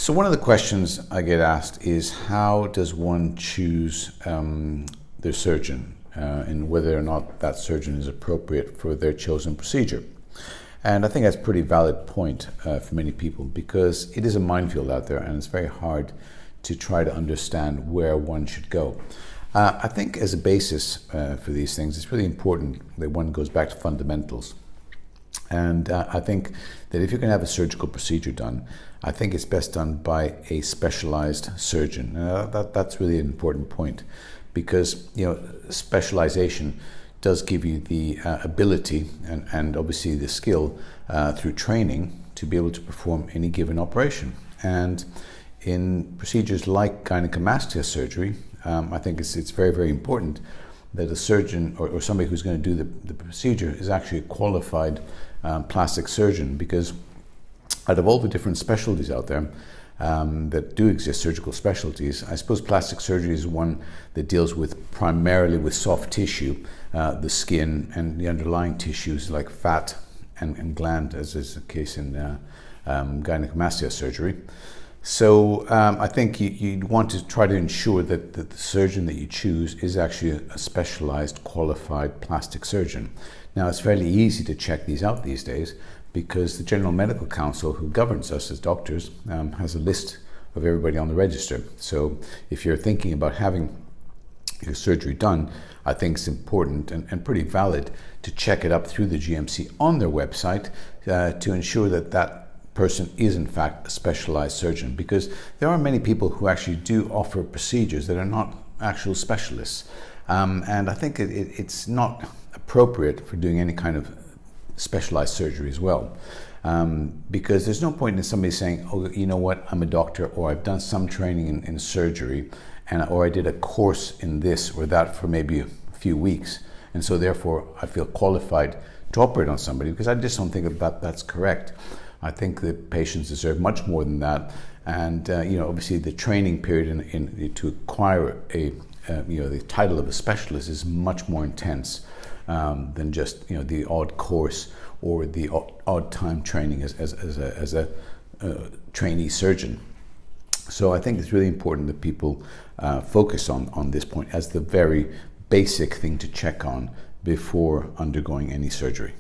So one of the questions I get asked is how does one choose their surgeon and whether or not that surgeon is appropriate for their chosen procedure. And I think that's a pretty valid point for many people, because it is a minefield out there and it's very hard to try to understand where one should go. I think as a basis for these things, it's really important that one goes back to fundamentals. And I think that if you're going to have a surgical procedure done, I think it's best done by a specialized surgeon. That's really an important point, because specialization does give you the ability and obviously the skill through training to be able to perform any given operation. And in procedures like gynecomastia surgery, I think it's very, very important that a surgeon or somebody who's going to do the procedure is actually a qualified plastic surgeon, because out of all the different specialties out there that do exist, surgical specialties, I suppose plastic surgery is one that deals with primarily with soft tissue, the skin and the underlying tissues like fat and gland, as is the case in gynecomastia surgery. So I think you'd want to try to ensure that the surgeon that you choose is actually a specialized, qualified plastic surgeon. Now, it's fairly easy to check these out these days, because the General Medical Council, who governs us as doctors, has a list of everybody on the register. So if you're thinking about having your surgery done, I think it's important and pretty valid to check it up through the GMC on their website to ensure that that person is in fact a specialized surgeon, because there are many people who actually do offer procedures that are not actual specialists. And I think it's not appropriate for doing any kind of specialized surgery as well, because there's no point in somebody saying, oh, you know what, I'm a doctor, or I've done some training in surgery, or I did a course in this or that for maybe a few weeks, and so therefore I feel qualified to operate on somebody, because I just don't think that's correct. I think that patients deserve much more than that, and obviously the training period to acquire the title of a specialist is much more intense than just the odd course or the odd time training as a trainee surgeon. So I think it's really important that people focus on this point as the very basic thing to check on before undergoing any surgery.